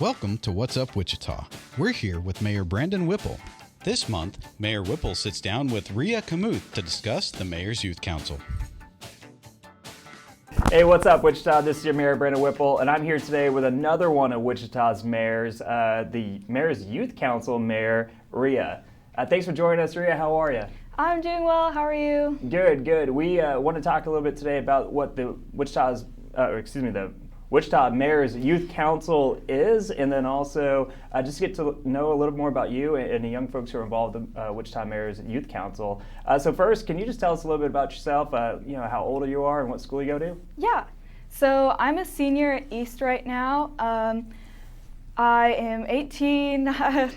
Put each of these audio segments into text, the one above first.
Welcome to What's Up Wichita. We're here with Mayor Brandon Whipple. This month, Mayor Whipple sits down with Rhea Kamuth to discuss the Mayor's Youth Council. Hey, what's up, Wichita? This is your Mayor, Brandon Whipple, and I'm here today with another one of Wichita's mayors, the Mayor's Youth Council Mayor, Rhea. Thanks for joining us, Rhea. How are you? I'm doing well. How are you? Good, good. We want to talk a little bit today about what the Wichita Mayor's Youth Council is, and then also just get to know a little more about you and the young folks who are involved in Wichita Mayor's Youth Council. So first, can you just tell us a little bit about yourself, how old you are and what school you go to? Yeah. So I'm a senior at East right now. I am 18.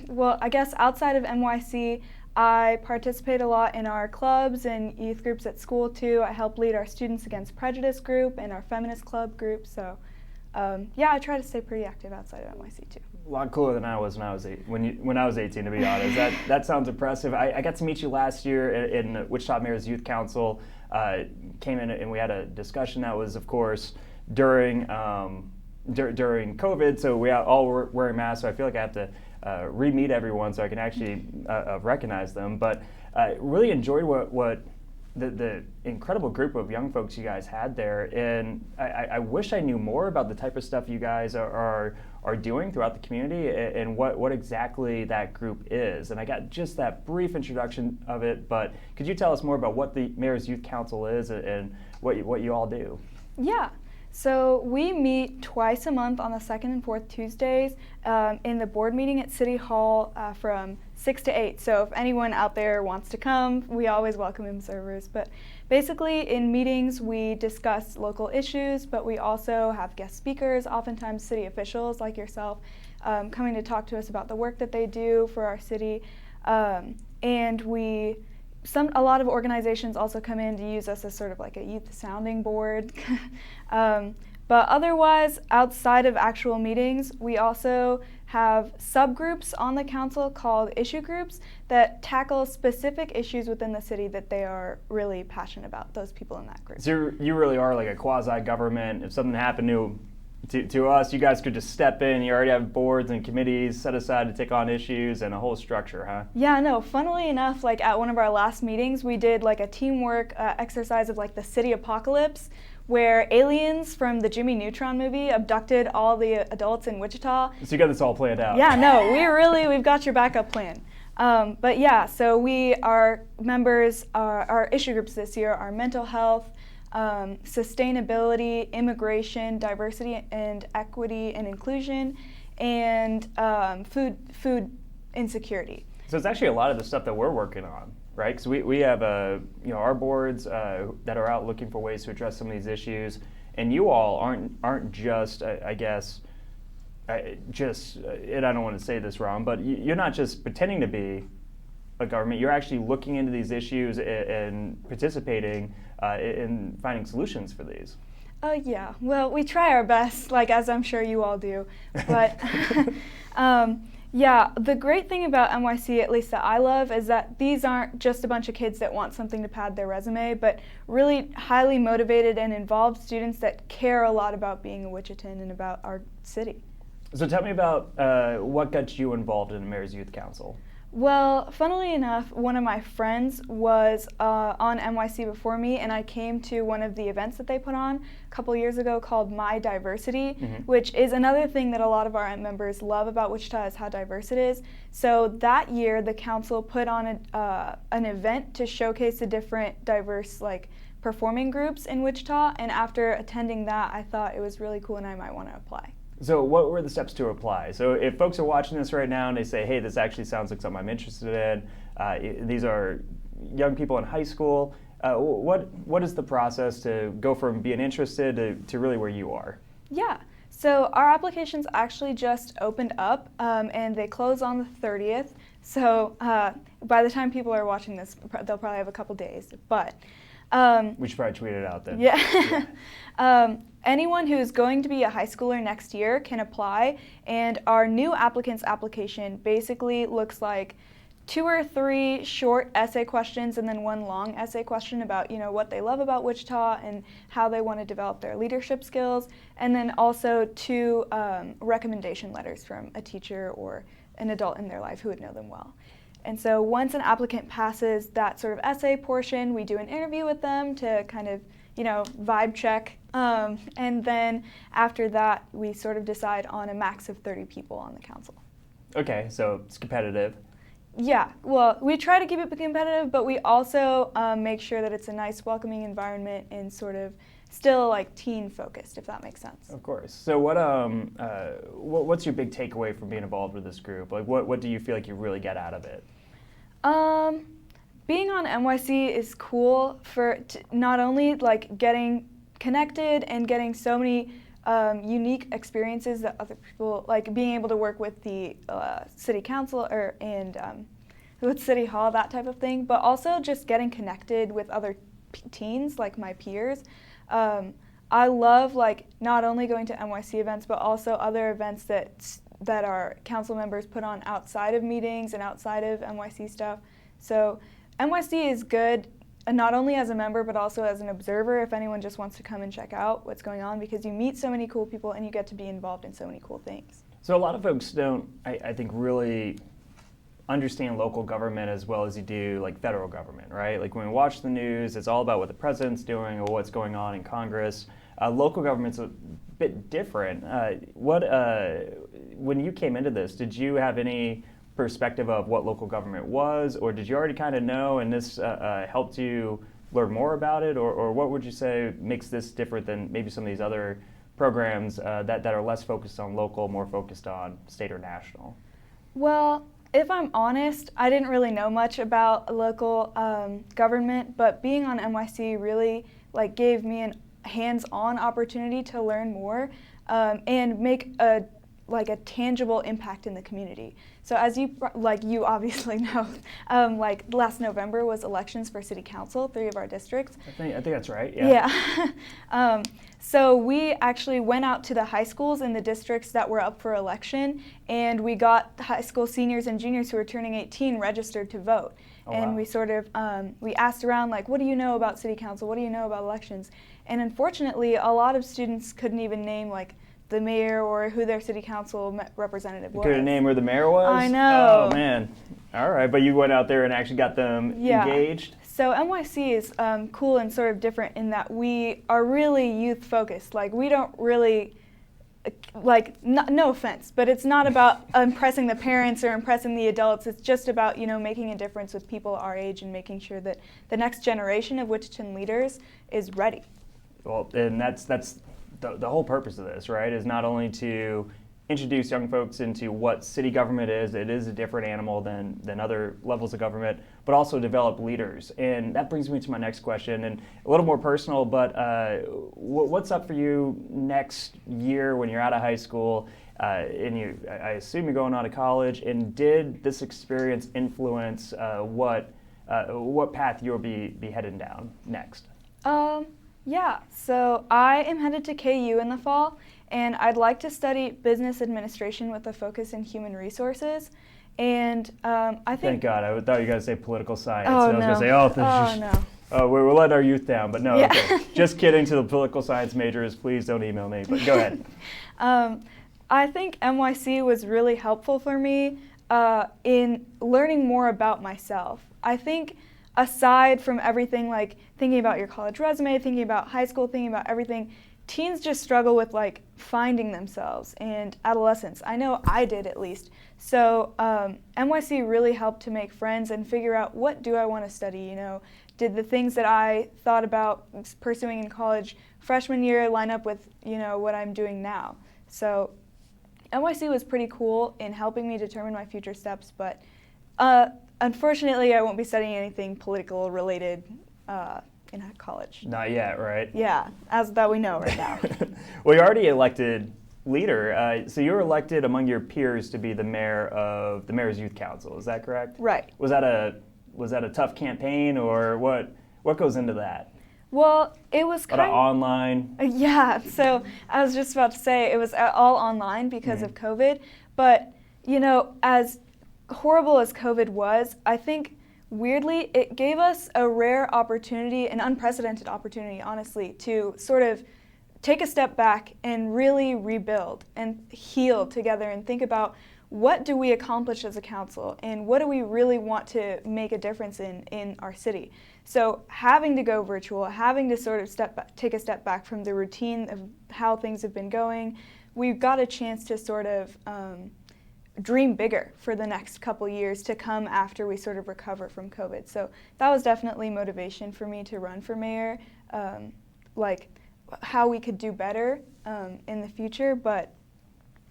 Well, I guess outside of NYC, I participate a lot in our clubs and youth groups at school too. I help lead our Students Against Prejudice group and our Feminist Club group. So I try to stay pretty active outside of NYC too. A lot cooler than I was when I was 18, to be honest. That sounds impressive. I got to meet you last year in Wichita Mayor's Youth Council. Came in and we had a discussion that was, of course, during COVID, so we all were wearing masks. So I feel like I have to re-meet everyone so I can actually recognize them. But really enjoyed what the incredible group of young folks you guys had there, and I wish I knew more about the type of stuff you guys are doing throughout the community and what exactly that group is. And I got just that brief introduction of it, but could you tell us more about what the Mayor's Youth Council is and what you all do? Yeah. So we meet twice a month on the second and fourth Tuesdays in the board meeting at City Hall from 6 to 8. So if anyone out there wants to come, we always welcome observers. But basically in meetings we discuss local issues, but we also have guest speakers, oftentimes city officials like yourself, coming to talk to us about the work that they do for our city. And a lot of organizations also come in to use us as sort of like a youth sounding board. But otherwise, outside of actual meetings, we also have subgroups on the council called issue groups that tackle specific issues within the city that they are really passionate about, those people in that group. So you really are like a quasi-government. If something happened to us, you guys could just step in. You already have boards and committees set aside to take on issues and a whole structure, huh? Yeah, no, funnily enough, like at one of our last meetings, we did like a teamwork exercise of like the city apocalypse, where aliens from the Jimmy Neutron movie abducted all the adults in Wichita. So you got this all planned out. Yeah, no, we've got your backup plan. But yeah, so our members, our issue groups this year are mental health, sustainability, immigration, diversity and equity and inclusion, and food insecurity. So it's actually a lot of the stuff that we're working on, right? Because we have our boards that are out looking for ways to address some of these issues, and you all aren't just and I don't want to say this wrong, but you're not just pretending to be a government. You're actually looking into these issues and participating in finding solutions for these. Yeah, well, we try our best, like as I'm sure you all do, but yeah, the great thing about NYC, at least that I love, is that these aren't just a bunch of kids that want something to pad their resume, but really highly motivated and involved students that care a lot about being a Wichitan and about our city. So tell me about what got you involved in the Mayor's Youth Council. Well, funnily enough, one of my friends was on NYC before me, and I came to one of the events that they put on a couple years ago called My Diversity, which is another thing that a lot of our members love about Wichita is how diverse it is. So that year, the council put on an event to showcase the different diverse performing groups in Wichita, and after attending that, I thought it was really cool and I might want to apply. So what were the steps to apply? So if folks are watching this right now and they say, hey, this actually sounds like something I'm interested in, these are young people in high school, what is the process to go from being interested to really where you are? Yeah, so our applications actually just opened up and they close on the 30th. So by the time people are watching this, they'll probably have a couple days, but we should probably tweet it out then. Yeah. Anyone who is going to be a high schooler next year can apply, and our new applicants application basically looks like 2 or 3 short essay questions and then 1 long essay question about, what they love about Wichita and how they want to develop their leadership skills, and then also 2 recommendation letters from a teacher or an adult in their life who would know them well. And so once an applicant passes that sort of essay portion, we do an interview with them to kind of, vibe check. And then after that, we sort of decide on a max of 30 people on the council. Okay, so it's competitive. Yeah, well, we try to keep it competitive, but we also make sure that it's a nice, welcoming environment and sort of still like teen focused, if that makes sense. Of course. So what's your big takeaway from being involved with this group? Like, what do you feel like you really get out of it? Being on NYC is cool for not only like getting connected and getting so many unique experiences that other people, like being able to work with the city council and with City Hall, that type of thing, but also just getting connected with other teens, like my peers. I love like not only going to NYC events, but also other events that our council members put on outside of meetings and outside of NYC stuff. So NYC is good not only as a member, but also as an observer if anyone just wants to come and check out what's going on, because you meet so many cool people and you get to be involved in so many cool things. So a lot of folks don't, I think, really understand local government as well as you do like federal government, right? Like when we watch the news, it's all about what the president's doing or what's going on in Congress. Local government's a bit different. When you came into this, did you have any perspective of what local government was, or did you already kind of know and this helped you learn more about it, or what would you say makes this different than maybe some of these other programs that are less focused on local, more focused on state or national? Well, if I'm honest, I didn't really know much about local government, but being on NYC really like gave me a hands-on opportunity to learn more and make a tangible impact in the community. So as you obviously know, like last November was elections for city council, 3 of our districts. I think that's right. Yeah. Yeah. So we actually went out to the high schools in the districts that were up for election, and we got high school seniors and juniors who were turning 18 registered to vote. Oh, and wow. we sort of we asked around, like, what do you know about city council? What do you know about elections? And unfortunately, a lot of students couldn't even name like the mayor or who their city council representative was. Couldn't name where the mayor was? I know. Oh, man. All right, but you went out there and actually got them engaged? So NYC is cool and sort of different in that we are really youth focused. Like we don't really, no offense, but it's not about impressing the parents or impressing the adults. It's just about, making a difference with people our age and making sure that the next generation of Wichitan leaders is ready. Well, and that's the whole purpose of this, right, is not only to introduce young folks into what city government is. It is a different animal than other levels of government, but also develop leaders. And that brings me to my next question, and a little more personal, but what's up for you next year when you're out of high school? And I assume you're going on to college, and did this experience influence what path you'll be heading down next? Yeah, so I am headed to KU in the fall, and I'd like to study business administration with a focus in human resources. And I think... Thank God, I thought you were going to say political science. Oh, and I was no. going to say, no. Oh, we're letting our youth down, but no, Yeah. okay. Just kidding to the political science majors, please don't email me, but go ahead. I think NYC was really helpful for me in learning more about myself. I think aside from everything, like thinking about your college resume, thinking about high school, thinking about everything, teens just struggle with like finding themselves and adolescence. I know I did at least. So NYC really helped to make friends and figure out what do I want to study, Did the things that I thought about pursuing in college freshman year line up with, what I'm doing now? So NYC was pretty cool in helping me determine my future steps, but unfortunately, I won't be studying anything political related in college. Not yet, right? Yeah, as that we know right now. Well, you're already elected leader, so you were elected among your peers to be the mayor of the Mayor's Youth Council. Is that correct? Right. Was that a tough campaign, or what goes into that? Well, it was kind of online. Yeah, so I was just about to say it was all online because of COVID, but as horrible as COVID was, I think weirdly it gave us a rare opportunity, an unprecedented opportunity, honestly, to sort of take a step back and really rebuild and heal together and think about what do we accomplish as a council and what do we really want to make a difference in our city. So having to go virtual, having to sort of take a step back from the routine of how things have been going, we've got a chance to sort of dream bigger for the next couple years to come after we sort of recover from COVID. So that was definitely motivation for me to run for mayor, like how we could do better in the future. But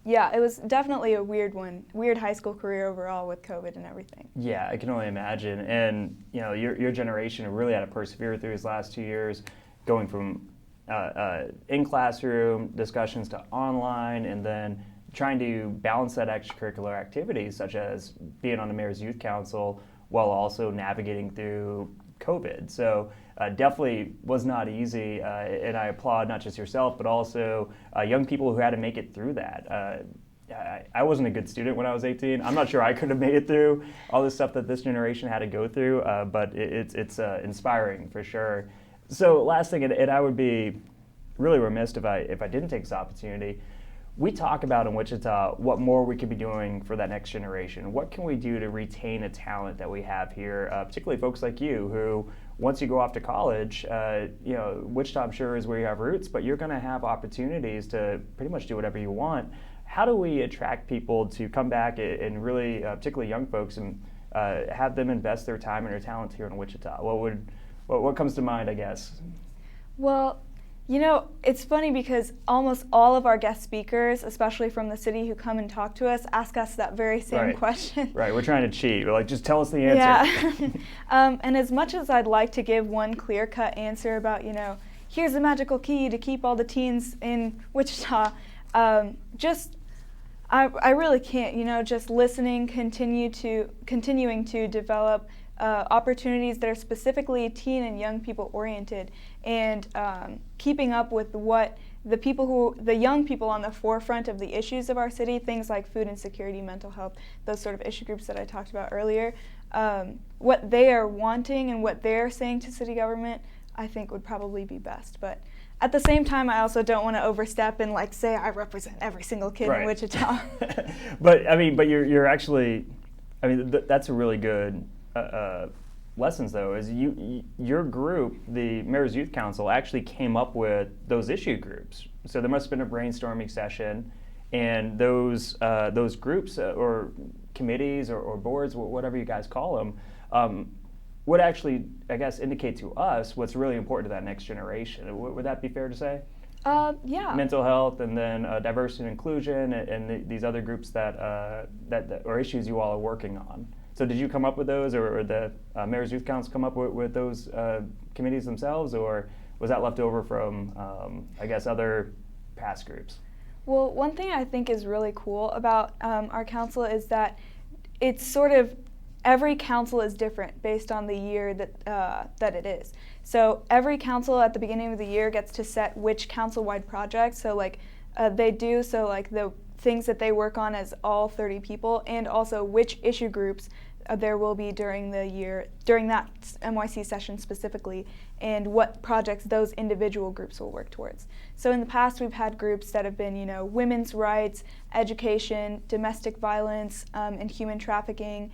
yeah, it was definitely a weird high school career overall with COVID and everything. Yeah, I can only imagine. And your generation really had to persevere through these last 2 years, going from in classroom discussions to online, and then trying to balance that extracurricular activities such as being on the Mayor's Youth Council while also navigating through COVID. So definitely was not easy, and I applaud not just yourself, but also young people who had to make it through that. I wasn't a good student when I was 18. I'm not sure I could have made it through all the stuff that this generation had to go through, but it's inspiring for sure. So last thing, and I would be really remiss if I didn't take this opportunity. We talk about in Wichita what more we could be doing for that next generation. What can we do to retain a talent that we have here, particularly folks like you who, once you go off to college, Wichita I'm sure is where you have roots, but you're going to have opportunities to pretty much do whatever you want. How do we attract people to come back and really, particularly young folks, and have them invest their time and their talent here in Wichita? What comes to mind, I guess? Well, it's funny because almost all of our guest speakers, especially from the city who come and talk to us, ask us that very same question. Right, we're trying to cheat. We're like, just tell us the answer. Yeah. And as much as I'd like to give one clear-cut answer about, here's the magical key to keep all the teens in Wichita, I really can't. Just listening, continuing to develop opportunities that are specifically teen and young people oriented, and keeping up with what the young people on the forefront of the issues of our city, things like food insecurity, mental health, those sort of issue groups that I talked about earlier, what they are wanting and what they're saying to city government, I think would probably be best. But at the same time, I also don't want to overstep and say I represent every single kid in Wichita. but you're actually, that's a really good lessons though, is your group, the Mayor's Youth Council, actually came up with those issue groups. So there must have been a brainstorming session, and those groups or committees or boards, whatever you guys call them, would actually, I guess, indicate to us what's really important to that next generation. Would that be fair to say? Yeah. Mental health, and then diversity and inclusion, and these other groups that or issues you all are working on. So did you come up with those, or the Mayor's Youth Council come up with those committees themselves, or was that left over from, other past groups? Well, one thing I think is really cool about our council is that it's sort of, every council is different based on the year that it is. So every council at the beginning of the year gets to set which council-wide projects. So they do, the things that they work on as all 30 people, and also which issue groups there will be during the year, during that MYC session specifically, and what projects those individual groups will work towards. So in the past, we've had groups that have been, women's rights, education, domestic violence, and human trafficking,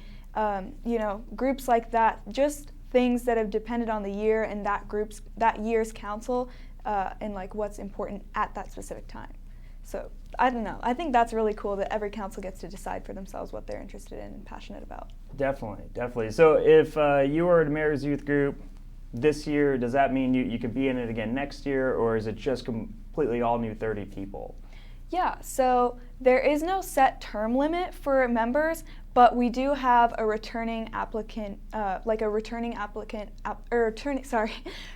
groups like that, just things that have depended on the year and that year's council, and what's important at that specific time. So I don't know. I think that's really cool that every council gets to decide for themselves what they're interested in and passionate about. Definitely. So if you were the Mayor's Youth Group this year, does that mean you could be in it again next year, or is it just completely all new 30 people? Yeah, so there is no set term limit for members, but we do have a returning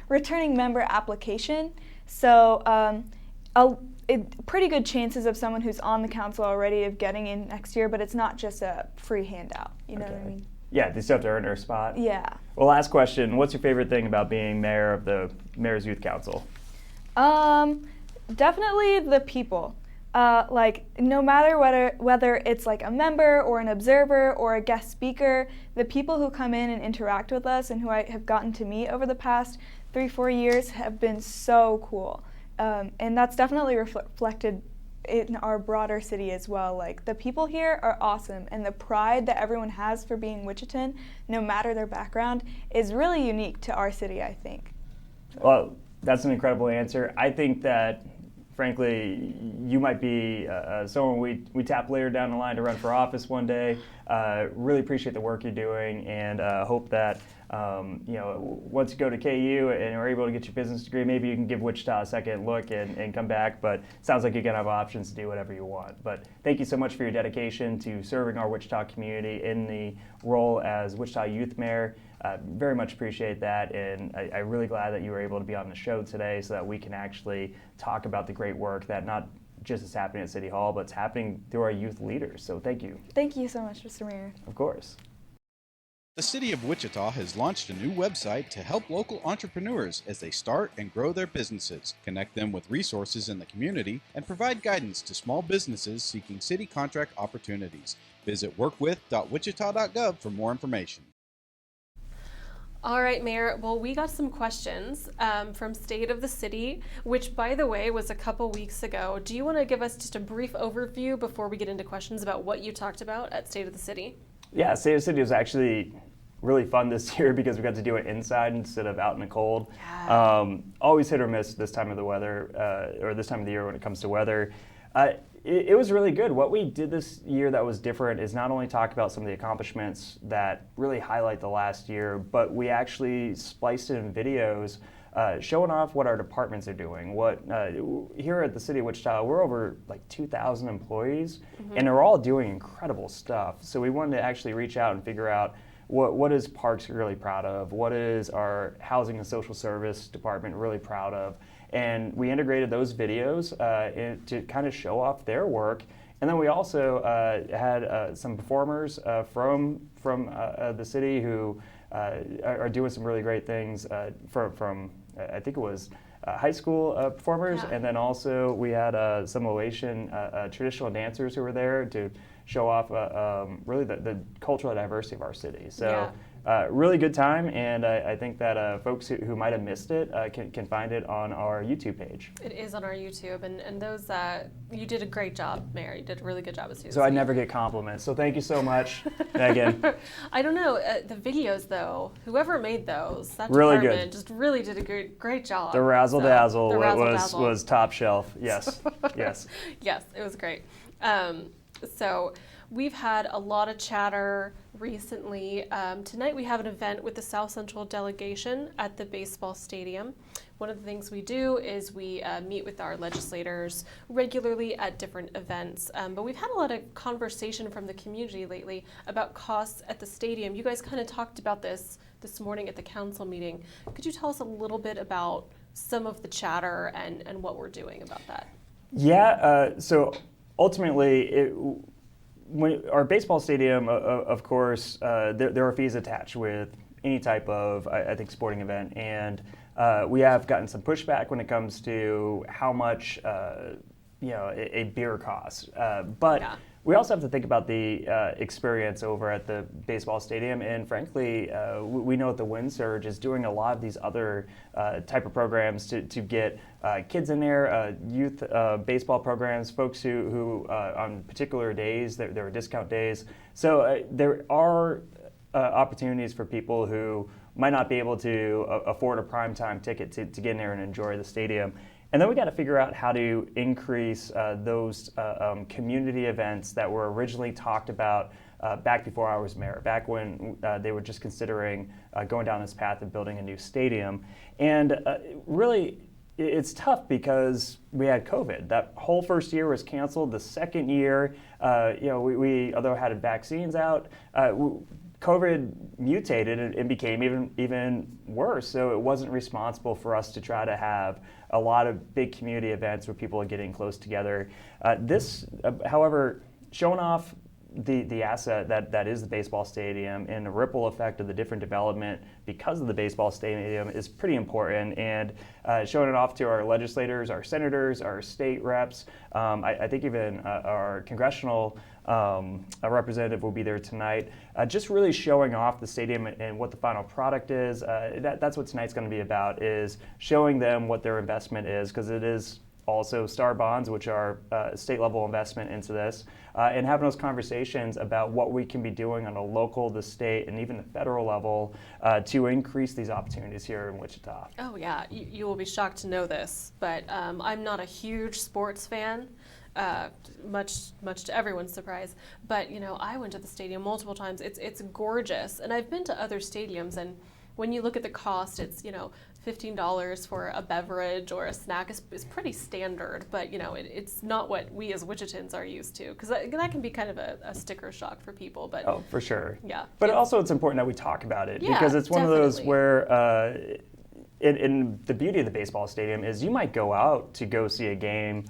returning member application. So pretty good chances of someone who's on the council already of getting in next year, but it's not just a free handout. You know what I mean? Yeah, they still have to earn their spot. Yeah. Well, last question. What's your favorite thing about being mayor of the Mayor's Youth Council? Definitely the people. like no matter whether it's like a member or an observer or a guest speaker, the people who come in and interact with us and who I have gotten to meet over the past 3-4 years have been so cool. And that's definitely reflected in our broader city as well. Like the people here are awesome, and the pride that everyone has for being Wichitan, no matter their background, is really unique to our city, I think. Well, that's an incredible answer. I think that, frankly, you might be someone we tap later down the line to run for office one day. Really appreciate the work you're doing, and hope that once you go to KU and are able to get your business degree, maybe you can give Wichita a second look and come back. But it sounds like you're gonna have options to do whatever you want. But thank you so much for your dedication to serving our Wichita community in the role as Wichita Youth Mayor. Very much appreciate that, and I'm really glad that you were able to be on the show today so that we can actually talk about the great work that not just is happening at City Hall, but it's happening through our youth leaders. So thank you. Thank you so much, Mr. Mayor. Of course. The City of Wichita has launched a new website to help local entrepreneurs as they start and grow their businesses, connect them with resources in the community, and provide guidance to small businesses seeking city contract opportunities. Visit workwith.wichita.gov for more information. All right, Mayor. Well, we got some questions from State of the City, which, by the way, was a couple weeks ago. Do you want to give us just a brief overview before we get into questions about what you talked about at State of the City? Yeah, State of the City was actually really fun this year because we got to do it inside instead of out in the cold. Yeah. Always hit or miss this time of the weather, or this time of the year when it comes to weather. It was really good. What we did this year that was different is not only talk about some of the accomplishments that really highlight the last year, but we actually spliced it in videos showing off what our departments are doing. What here at the City of Wichita, we're over like 2,000 employees, and they're all doing incredible stuff. So we wanted to actually reach out and figure out what is Parks really proud of, what is our Housing and Social Service Department really proud of. And we integrated those videos to kind of show off their work. And then we also had some performers from the city who are doing some really great things from I think it was high school performers. Yeah. And then also we had some Oation traditional dancers who were there to show off really the cultural diversity of our city. So. Yeah. Really good time, and I think that folks who might have missed it can find it on our YouTube page. It is on our YouTube, and those you did a great job, Mayor. You did a really good job as So I never get compliments. So thank you so much, Megan. I don't know the videos though. Whoever made those, that really department good. just really did a great job. The razzle dazzle razzle-dazzle was top shelf. Yes, yes. Yes, it was great. So we've had a lot of chatter recently. Tonight we have an event with the South Central delegation at the baseball stadium. One of the things we do is we meet with our legislators regularly at different events. But we've had a lot of conversation from the community lately about costs at the stadium. You guys kind of talked about this morning at the council meeting. Could you tell us a little bit about some of the chatter and what we're doing about that? Yeah, so ultimately, our baseball stadium, of course, there are fees attached with any type of, I think, sporting event. And we have gotten some pushback when it comes to how much a beer costs. But yeah. We also have to think about the experience over at the baseball stadium. And frankly, we know that the Wind Surge is doing a lot of these other type of programs to get kids in there, youth baseball programs, folks who on particular days, there are discount days. So there are opportunities for people who might not be able to afford a primetime ticket to get in there and enjoy the stadium. And then we got to figure out how to increase those community events that were originally talked about back before I was mayor, back when they were just considering going down this path of building a new stadium. And really, it's tough because we had COVID. That whole first year was canceled. The second year, we although had vaccines out, COVID mutated and became even worse. So it wasn't responsible for us to try to have a lot of big community events where people are getting close together. This, however, showing off the asset that is the baseball stadium, and the ripple effect of the different development because of the baseball stadium is pretty important. And showing it off to our legislators, our senators, our state reps, I think even our congressional representative will be there tonight, just really showing off the stadium and what the final product is. That's what tonight's going to be about, is showing them what their investment is, because it is also STAR bonds, which are state level investment into this, and having those conversations about what we can be doing on a local, the state, and even the federal level to increase these opportunities here in Wichita. Oh yeah, you will be shocked to know this, but I'm not a huge sports fan. Much to everyone's surprise, but I went to the stadium multiple times. It's gorgeous, and I've been to other stadiums, and when you look at the cost, it's $15 for a beverage or a snack is pretty standard, but it's not what we as Wichitans are used to, because that can be kind of a sticker shock for people. But oh, for sure. Yeah. But also it's important that we talk about it, yeah, because it's one definitely. of those where in the beauty of the baseball stadium is you might go out to go see a game,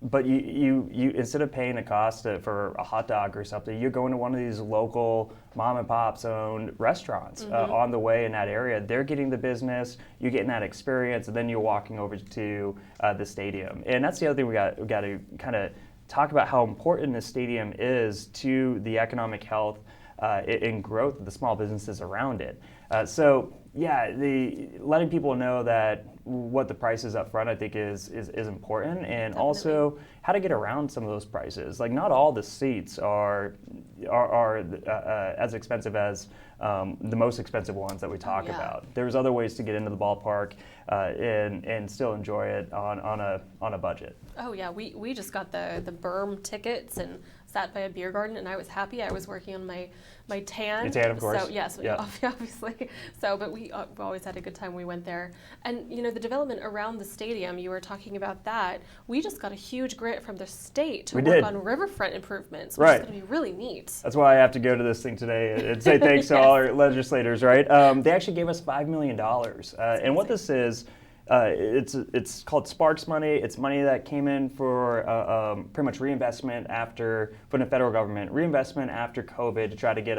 but you instead of paying a cost for a hot dog or something, you're going to one of these local mom and pop's owned restaurants on the way in that area. They're getting the business, you're getting that experience, and then you're walking over to the stadium. And that's the other thing we got to kind of talk about, how important the stadium is to the economic health and growth of the small businesses around it. So yeah, letting people know that what the price is up front, I think is important, and Definitely. Also how to get around some of those prices. Like, not all the seats are as expensive as the most expensive ones that we talk about. There's other ways to get into the ballpark and still enjoy it on a budget. Oh yeah, we just got the berm tickets and sat by a beer garden, and I was happy. I was working on my tan. Your tan, of course. So yes, obviously. So, but we always had a good time. We went there, and the development around the stadium. You were talking about that. We just got a huge grant from the state to work on riverfront improvements, which is going to be really neat. That's why I have to go to this thing today and say thanks to all our legislators. Right? They actually gave us $5 million, and what this is. It's called Sparks money. It's money that came in for pretty much reinvestment from the federal government, reinvestment after COVID to try to get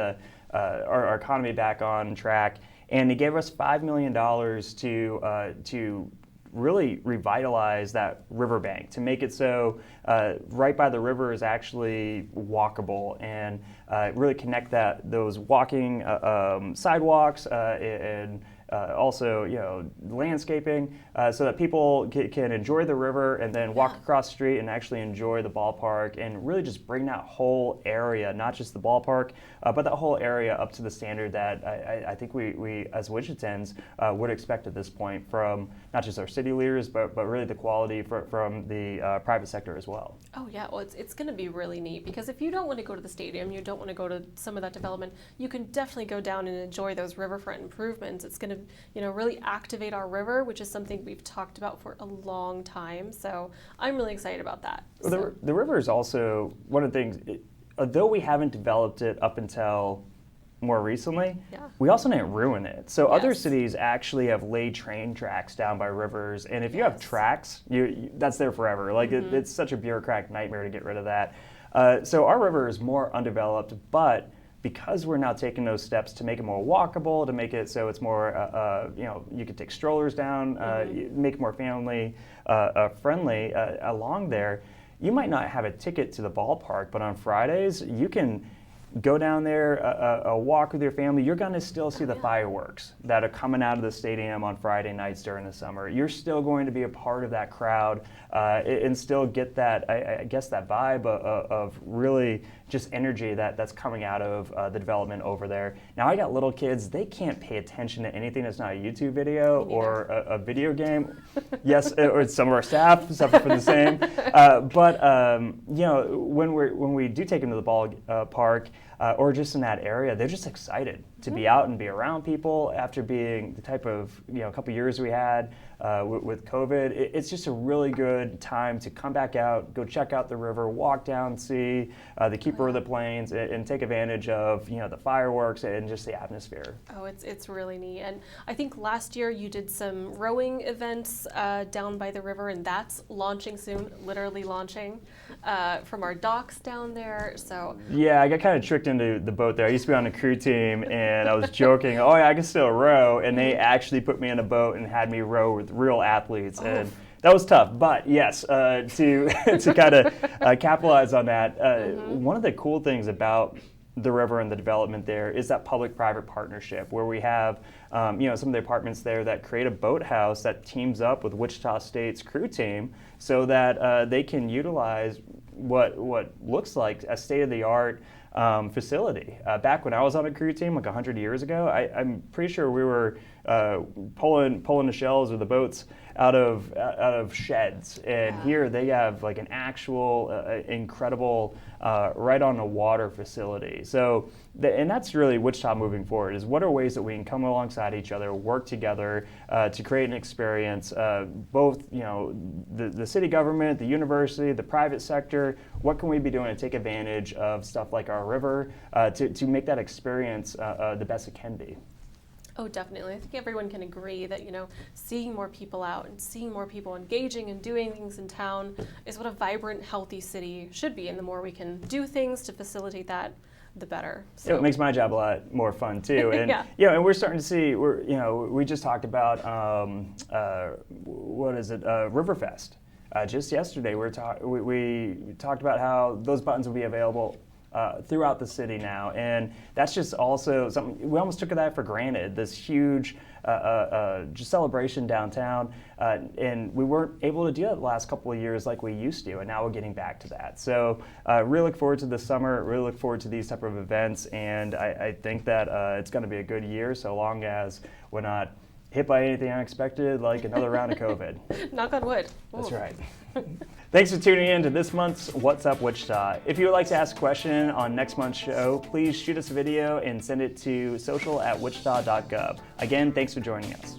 our economy back on track. And they gave us $5 million to really revitalize that riverbank, to make it so right by the river is actually walkable, and really connect those walking sidewalks and also landscaping, so that people can enjoy the river and then walk across the street and actually enjoy the ballpark, and really just bring that whole area, not just the ballpark, but that whole area up to the standard that I think we as Wichitans would expect at this point from not just our city leaders, but really the quality from the private sector as well. Oh yeah, well it's going to be really neat, because if you don't want to go to the stadium, you don't want to go to some of that development, you can definitely go down and enjoy those riverfront improvements. It's going to really activate our river, which is something we've talked about for a long time. So I'm really excited about that. Well, the river is also one of the things, although we haven't developed it up until more recently, we also didn't ruin it. So other cities actually have laid train tracks down by rivers, and if you have tracks, that's there forever. Like it's such a bureaucratic nightmare to get rid of that. So our river is more undeveloped, but because we're now taking those steps to make it more walkable, to make it so it's more, you can take strollers down, make it more family friendly along there. You might not have a ticket to the ballpark, but on Fridays, you can go down there, a walk with your family. You're going to still see the fireworks that are coming out of the stadium on Friday nights during the summer. You're still going to be a part of that crowd and still get that, I guess, that vibe of really just energy that's coming out of the development over there. Now, I got little kids. They can't pay attention to anything that's not a YouTube video or a video game. Yes, or some of our staff suffer from the same. But when we do take them to the ball park, or just in that area, they're just excited to be out and be around people after being the type of, a couple years we had with COVID. It's just a really good time to come back out, go check out the river, walk down, see the keeper of the plains, and take advantage of the fireworks and just the atmosphere. Oh, it's really neat. And I think last year you did some rowing events down by the river, and that's launching soon, literally launching from our docks down there. So yeah, I got kind of tricked into the boat there. I used to be on a crew team, and I was joking, oh yeah, I can still row, and they actually put me in a boat and had me row with real athletes, and that was tough. But yes, to kind of capitalize on that, one of the cool things about the river and the development there is that public-private partnership where we have some of the apartments there that create a boathouse that teams up with Wichita State's crew team so that they can utilize what looks like a state-of-the-art facility. Back when I was on a crew team, like 100 years ago, I'm pretty sure we were pulling the shells or the boats out of sheds, and here they have like an actual incredible right on the water facility. So and that's really Wichita moving forward, is what are ways that we can come alongside each other, work together to create an experience, both the city government, the university, the private sector. What can we be doing to take advantage of stuff like our river to make that experience the best it can be? Oh, definitely. I think everyone can agree that, seeing more people out and seeing more people engaging and doing things in town is what a vibrant, healthy city should be. And the more we can do things to facilitate that, the better. So it makes my job a lot more fun too. And and we're starting to see, we just talked about Riverfest. Just yesterday we talked about how those buttons will be available throughout the city now, and that's just also something we almost took that for granted. This huge just celebration downtown, and we weren't able to do that the last couple of years like we used to, and now we're getting back to that. So really look forward to the summer. Really look forward to these type of events, and I think that it's going to be a good year so long as we're not hit by anything unexpected like another round of COVID. Knock on wood. That's right. Thanks for tuning in to this month's What's Up Wichita. If you would like to ask a question on next month's show, please shoot us a video and send it to social@wichita.gov. Again, thanks for joining us.